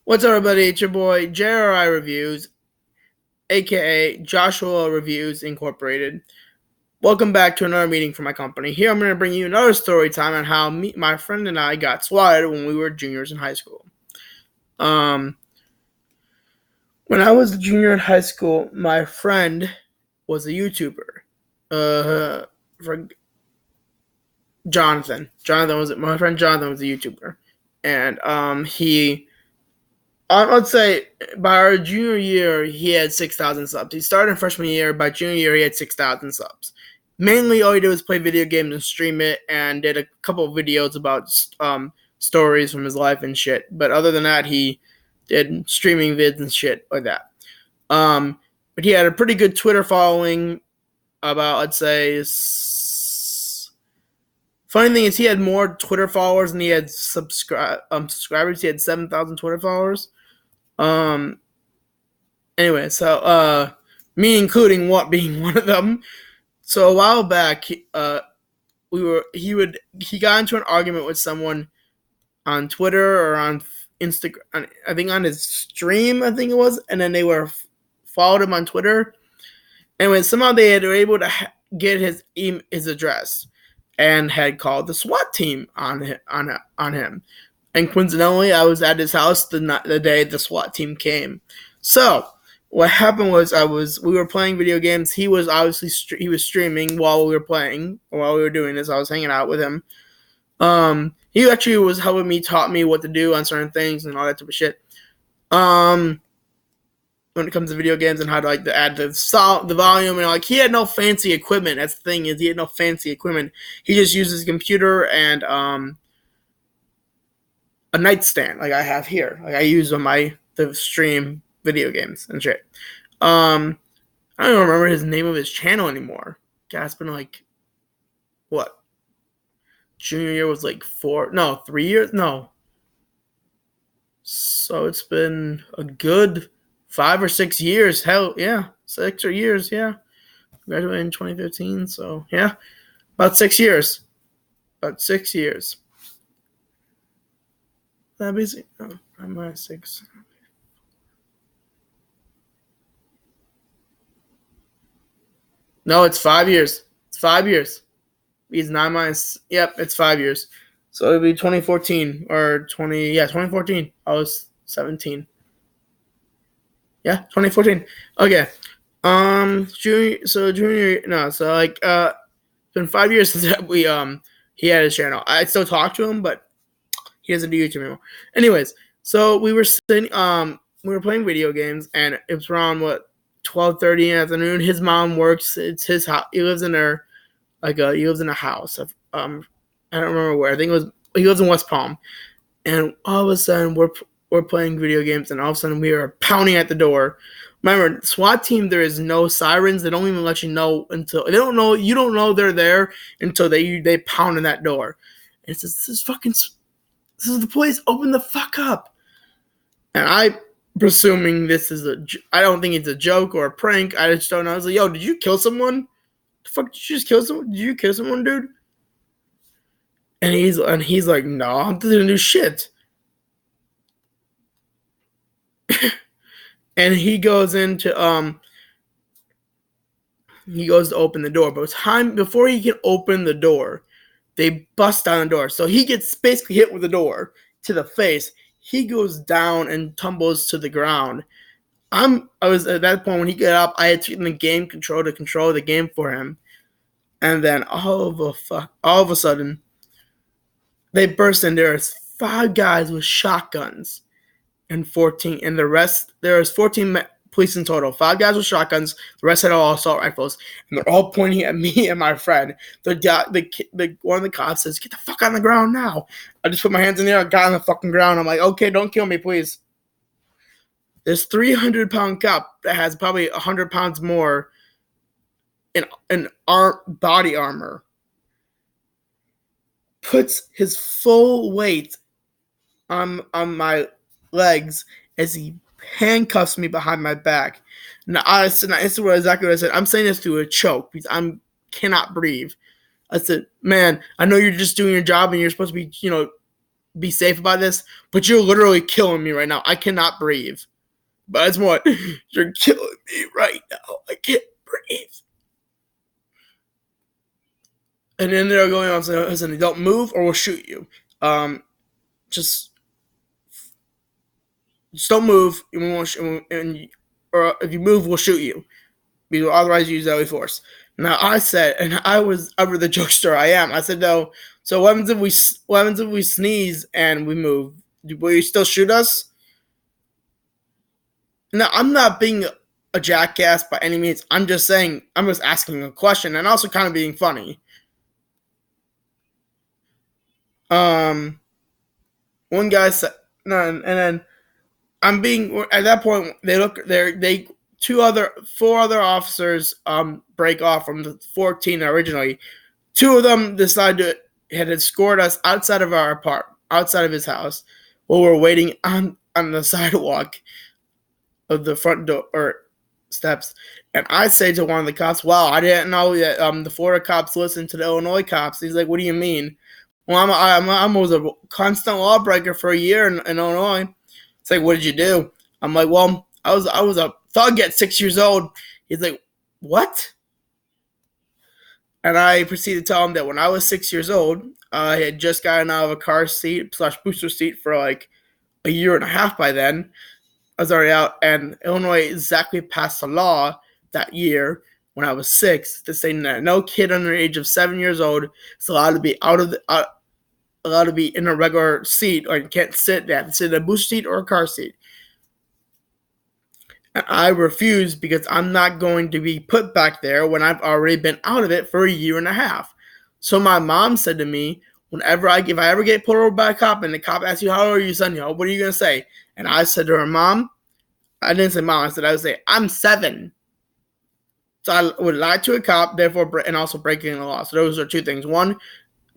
What's up, everybody? It's your boy JRI Reviews, aka Joshua Reviews Incorporated. Welcome back to another meeting for my company. Here I'm going to bring you another story time on how my friend and I got swatted when we were juniors in high school. When I was a junior in high school, my friend was a YouTuber. For Jonathan. My friend Jonathan was a YouTuber, and let's say by our junior year, he had 6,000 subs. He started in freshman year. By junior year, he had 6,000 subs. Mainly, all he did was play video games and stream it, and did a couple of videos about stories from his life and shit. But other than that, he did streaming vids and shit like that. But he had a pretty good Twitter following. About, let's say, funny thing is, he had more Twitter followers than he had subscribers. He had 7,000 Twitter followers. Anyway, so me including being one of them. So a while back, he got into an argument with someone on Twitter or on Instagram. I think on his stream, I think it was, and then they followed him on Twitter. Anyway, somehow they were able to get his address and had called the SWAT team on him. And coincidentally, I was at his house the day the SWAT team came. So what happened was we were playing video games. He was obviously he was streaming while we were doing this. I was hanging out with him. He actually was helping me, taught me what to do on certain things and all that type of shit. When it comes to video games and how to add the volume and he had no fancy equipment. That's the thing, is he had no fancy equipment. He just used his computer and a nightstand like I have here. Like I use to stream video games and shit. I don't even remember his name of his channel anymore. God, it's been what? Junior year was 3 years? No. So it's been a good 5 or 6 years. Hell, yeah. 6 years, yeah. Graduated in 2015, so yeah. About 6 years. That busy? Oh, I'm at 6. No, it's 5 years. It's 5 years. He's 9 minus. Yep, it's 5 years. So it'll be 2014 or 2014. I was 17. Yeah, 2014. Okay. It's been 5 years since he had his channel. I still talk to him, but he doesn't do YouTube anymore. Anyways, so we were playing video games, and it was around 12:30 in the afternoon. His mom works. It's his house. He lives in he lives in a house. I don't remember where. I think he lives in West Palm. And all of a sudden we're playing video games, and all of a sudden we are pounding at the door. Remember, SWAT team, there is no sirens. They don't even let you know until you don't know they're there until they pound on that door. And it says, this is the police. Open the fuck up. And I presuming I don't think it's a joke or a prank. I just don't know. I was like, yo, did you kill someone? The fuck, did you just kill someone? Did you kill someone, dude? And he's like, no, I didn't do shit. And he goes to open the door, but before he can open the door, they bust down the door. So he gets basically hit with the door to the face. He goes down and tumbles to the ground. I was at that point when he got up, I had taken the game control to control the game for him. And then all of a sudden, they burst in. There's 5 guys with shotguns and 14, and the rest, there was 14 police in total. 5 guys with shotguns, the rest had all assault rifles, and they're all pointing at me and my friend. One of the cops says, "Get the fuck on the ground now." I just put my hands in the air, got on the fucking ground. I'm like, okay, don't kill me, please. This 300-pound cop that has probably 100 pounds more in body armor puts his full weight on my legs as he handcuffs me behind my back. Now, this is exactly what I said. I'm saying this through a choke because I cannot breathe. I said, man, I know you're just doing your job and you're supposed to be, be safe about this, but you're literally killing me right now. I cannot breathe. But it's more, you're killing me right now. I can't breathe. And then they're going on saying, don't move or we'll shoot you. Just don't move, and we won't or if you move, we'll shoot you. We will authorize you to use deadly force. Now I said, and I was ever the jokester I am. I said, no. So what happens if we sneeze and we move? Will you still shoot us? Now I'm not being a jackass by any means. I'm just saying. I'm just asking a question and also kind of being funny. One guy said, no, and then I'm being at that point. They 4 other officers break off from the 14 originally. 2 of them decided to had escort us outside of our apartment, outside of his house, while we're waiting on the sidewalk of the front door or steps. And I say to one of the cops, "Wow, I didn't know that the Florida cops listen to the Illinois cops." He's like, "What do you mean?" Well, I was a constant lawbreaker for a year in Illinois. It's like, what did you do? I'm like, well, I was a thug at 6 years old. He's like, what? And I proceeded to tell him that when I was 6 years old, I had just gotten out of a car seat / booster seat for like a year and a half by then. I was already out, and Illinois exactly passed a law that year when I was 6 to say that no kid under the age of 7 years old is allowed to be allowed to be in a regular seat, or you can't sit. They have to sit in a booster seat or a car seat. And I refuse because I'm not going to be put back there when I've already been out of it for a year and a half. So my mom said to me, if I ever get pulled over by a cop and the cop asks you, how old are you, son? What are you going to say? And I said to her, Mom, I didn't say mom, I would say, I'm 7. So I would lie to a cop, therefore, and also breaking the law. So those are 2 things. 1,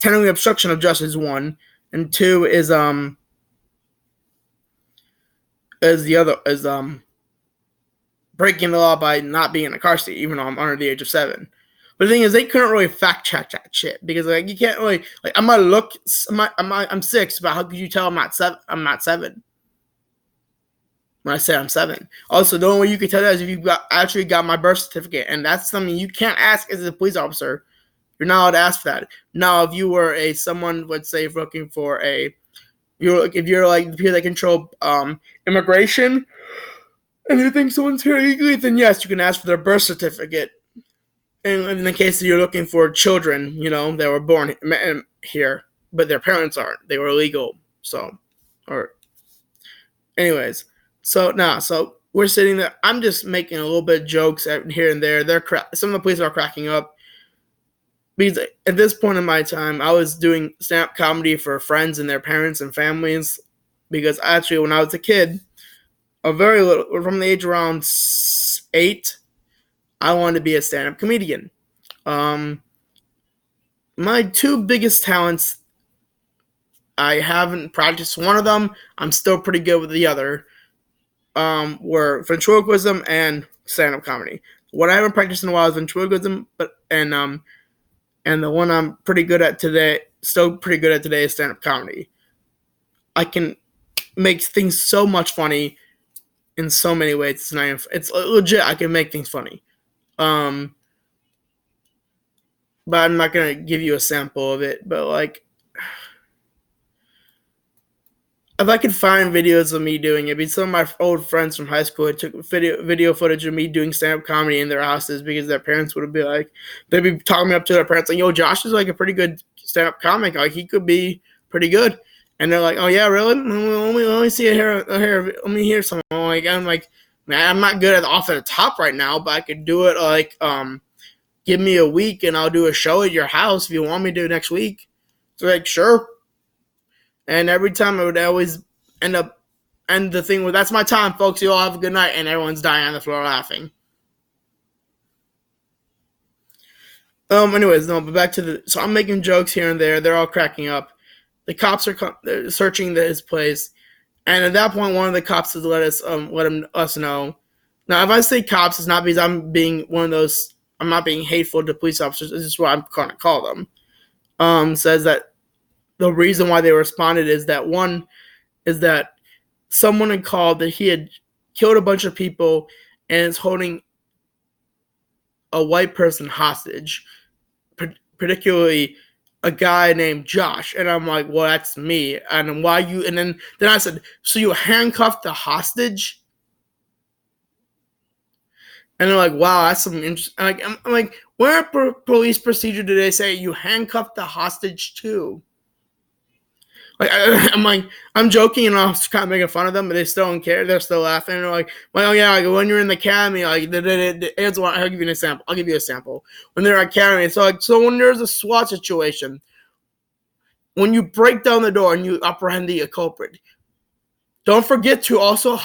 technically obstruction of justice is 1, and 2 is breaking the law by not being in a car seat, even though I'm under the age of 7. But the thing is, they couldn't really fact check that shit because like you can't really like I'm 6, but how could you tell I'm not 7? I'm not 7 when I say I'm 7. Also, the only way you can tell that is if you actually got my birth certificate, and that's something you can't ask as a police officer. You're not allowed to ask for that. Now, if you were someone, let's say, looking for if you're like the people that control immigration, and you think someone's here illegally, then yes, you can ask for their birth certificate. And in the case that you're looking for children, that were born here, but their parents aren't, they were illegal. Anyways, so we're sitting there. I'm just making a little bit of jokes here and there. Some of the police are cracking up. Because at this point in my time, I was doing stand-up comedy for friends and their parents and families. Because actually, when I was a kid, from the age around 8, I wanted to be a stand-up comedian. My 2 biggest talents, I haven't practiced one of them. I'm still pretty good with the other. Were ventriloquism and stand-up comedy. What I haven't practiced in a while is ventriloquism, and the one I'm pretty good at today, still pretty good at today, is stand-up comedy. I can make things so much funny in so many ways. It's legit. I can make things funny. But I'm not gonna give you a sample of it. But like, if I could find videos of me doing it, some of my old friends from high school took video footage of me doing stand-up comedy in their houses because their parents would be like, they'd be talking me up to their parents like, "Yo, Josh is like a pretty good stand-up comic. Like he could be pretty good." And they're like, "Oh yeah, really? Let me see it here. Let me hear some." I'm like, man, I'm not good off at the top right now, but I could do it. Like, give me a week and I'll do a show at your house if you want me to next week. So like, sure. And every time I would always end the thing with, "That's my time, folks. You all have a good night," and everyone's dying on the floor laughing. Anyways, no, but back to so I'm making jokes here and there. They're all cracking up. The cops are searching his place, and at that point, one of the cops has let us know. Now, if I say cops, it's not because I'm being one of those. I'm not being hateful to police officers. This is what I'm going to call them. Says that the reason why they responded is that someone had called that he had killed a bunch of people and is holding a white person hostage, particularly a guy named Josh. And I'm like, well, that's me. And why you? And then I said, so you handcuffed the hostage? And they're like, wow, that's some interesting. I'm like, what police procedure do they say you handcuff the hostage to? Like, I'm like, I'm joking and I'm kind of making fun of them, but they still don't care. They're still laughing. And they're like, well, yeah, like when you're in the academy, like, I'll give you an example. When they're at academy, so when there's a SWAT situation, when you break down the door and you apprehend the culprit, don't forget to also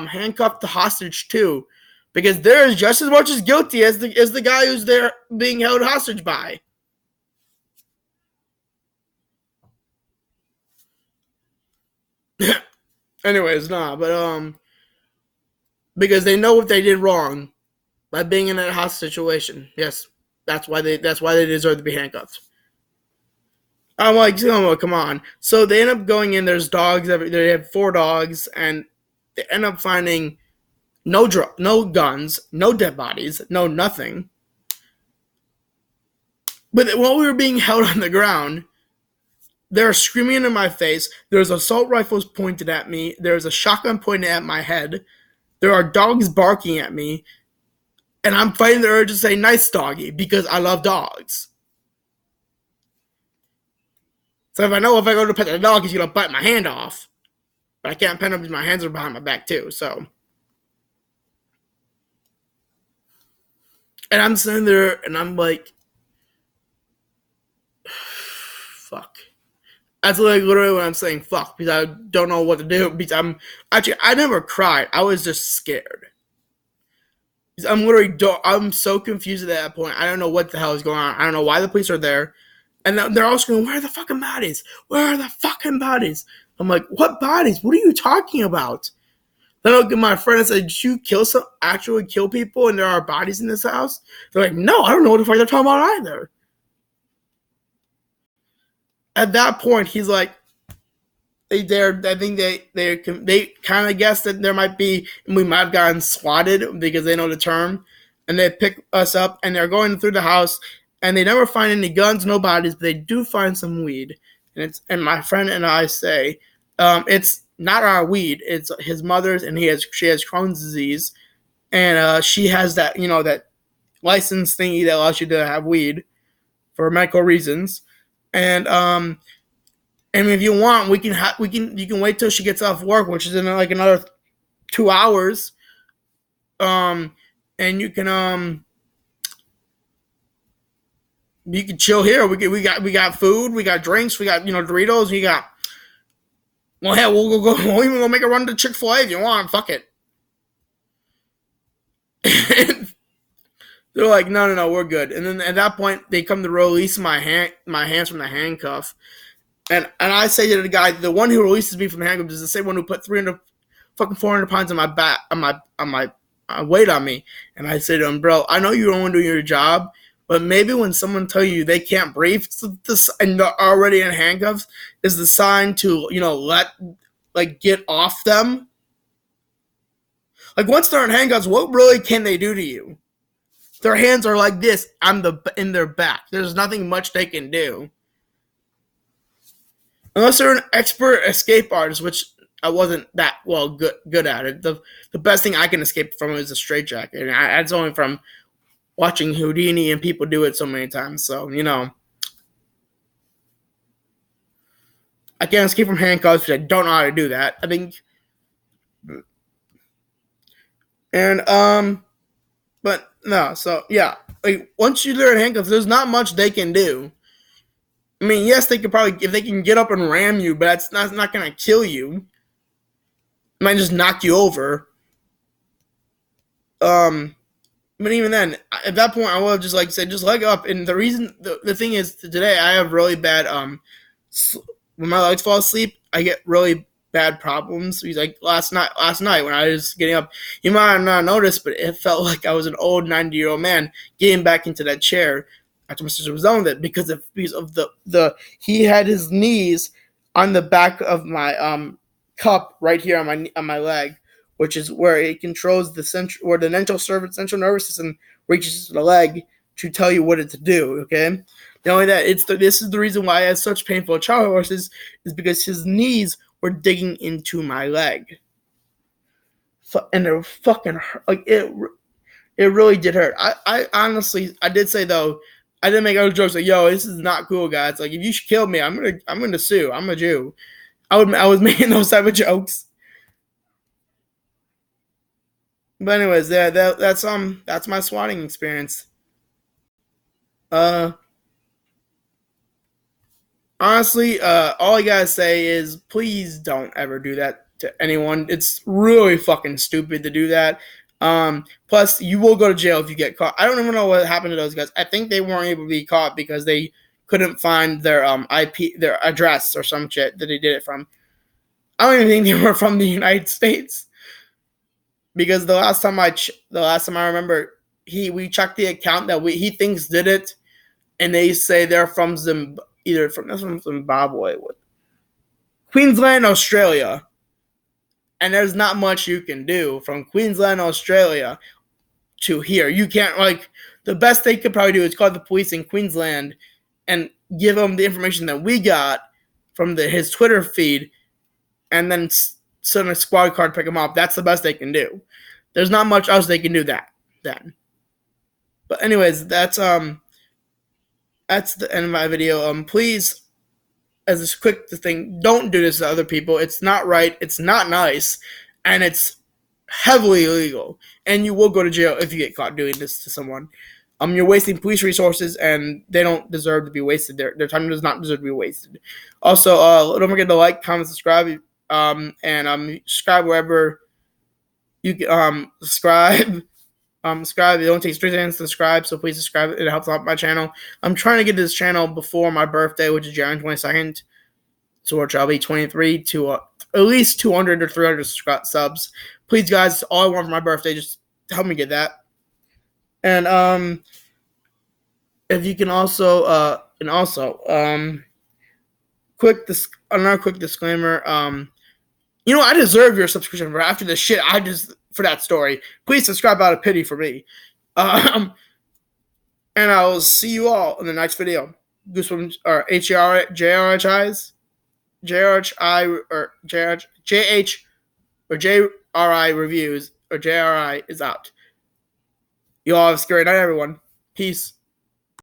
handcuff the hostage too, because they're just as much as guilty as the guy who's there being held hostage by. Anyways, but because they know what they did wrong by being in that hostage situation. Yes, that's why they deserve to be handcuffed. I'm like, oh, come on. So they end up going in. There's dogs. They have 4 dogs, and they end up finding no guns, no dead bodies, no nothing. But while we were being held on the ground, they're screaming in my face. There's assault rifles pointed at me. There's a shotgun pointed at my head. There are dogs barking at me. And I'm fighting the urge to say nice doggy because I love dogs. So if I go to pet the dog, he's going to bite my hand off. But I can't pet him because my hands are behind my back too. So. And I'm sitting there and I'm like, fuck. That's literally what I'm saying, fuck, because I don't know what to do. Because I never cried. I was just scared. I'm so confused at that point. I don't know what the hell is going on. I don't know why the police are there. And they're all screaming, where are the fucking bodies? Where are the fucking bodies? I'm like, what bodies? What are you talking about? Then I look at my friend and say, did you actually kill people and there are bodies in this house? They're like, no, I don't know what the fuck they're talking about either. At that point, he's like, I think they kind of guessed that we might have gotten swatted because they know the term. And they pick us up and they're going through the house and they never find any guns, no bodies, but they do find some weed. And my friend and I say, it's not our weed, it's his mother's, and she has Crohn's disease, and she has that that license thingy that allows you to have weed for medical reasons, and if you want, you can wait till she gets off work, which is in like another 2 hours, and you can chill here. We got food, we got drinks, we got Doritos, we got. Well, hell, we'll even go make a run to Chick-fil-A if you want. Fuck it. They're like, no, we're good. And then at that point, they come to release my hands from the handcuff. And I say to the guy, the one who releases me from the handcuff is the same one who put 400 pounds on my back, on my weight on me. And I say to him, bro, I know you're only doing your job, but maybe when someone tell you they can't breathe and they're already in handcuffs is the sign to, get off them. Like, once they're in handcuffs, what really can they do to you? Their hands are like this in their back. There's nothing much they can do. Unless they're an expert escape artist, which I wasn't that good at it. The best thing I can escape from is a straitjacket. And that's only from watching Houdini and people do it so many times. So, I can't escape from handcuffs because I don't know how to do that. I think. And, but no, so yeah. Like, once you're in handcuffs, there's not much they can do. I mean, yes, they could probably, if they can get up and ram you, but that's not going to kill you. It might just knock you over. But even then, at that point, I would have just said, just leg up. And the reason, the thing is, today I have really bad, when my legs fall asleep, I get really bad problems. He's like, last night when I was getting up, you might have not noticed, but it felt like I was an old 90-year-old man getting back into that chair. I told my sister was done with it because of the he had his knees on the back of my cup right here on my leg, which is where it controls the central where the central nervous system reaches to the leg to tell you what it to do. Okay, not only that, this is the reason why I had such painful childhood horses is because his knees were digging into my leg, and it fucking like it. It really did hurt. I honestly, I did say though, I didn't make other jokes like, "Yo, this is not cool, guys. Like, if you should kill me, I'm gonna sue. I'm a Jew." I was making those type of jokes. But anyways, yeah, that's my swatting experience. Uh, Honestly, all I gotta say is please don't ever do that to anyone. It's really fucking stupid to do that. Plus, you will go to jail if you get caught. I don't even know what happened to those guys. I think they weren't able to be caught because they couldn't find their their address or some shit that they did it from. I don't even think they were from the United States because the last time I remember, we checked the account that he thinks did it, and they say they're from from Zimbabwe, Queensland, Australia, and there's not much you can do from Queensland, Australia to here. You can't the best they could probably do is call the police in Queensland and give them the information that we got from his Twitter feed, and then send a squad car to pick him up. That's the best they can do. There's not much else they can do then. But anyways, that's the end of my video. Please, as a quick thing, don't do this to other people. It's not right. It's not nice, and it's heavily illegal. And you will go to jail if you get caught doing this to someone. You're wasting police resources, and they don't deserve to be wasted. Their time does not deserve to be wasted. Also, don't forget to like, comment, subscribe, and subscribe wherever you can. Subscribe. Subscribe. It don't take 3 seconds to subscribe, so please subscribe. It helps out my channel. I'm trying to get this channel before my birthday, which is January 22nd. So which I'll be 23 to at least 200 or 300 subs. Please, guys, all I want for my birthday. Just help me get that. And if you can also another quick disclaimer. I deserve your subscription for after this shit. For that story. Please subscribe out of pity for me. And I'll see you all in the next video. Goosebumps or JRHIs, JRHI or JH or JRI reviews or JRI is out. You all have a scary night, everyone. Peace.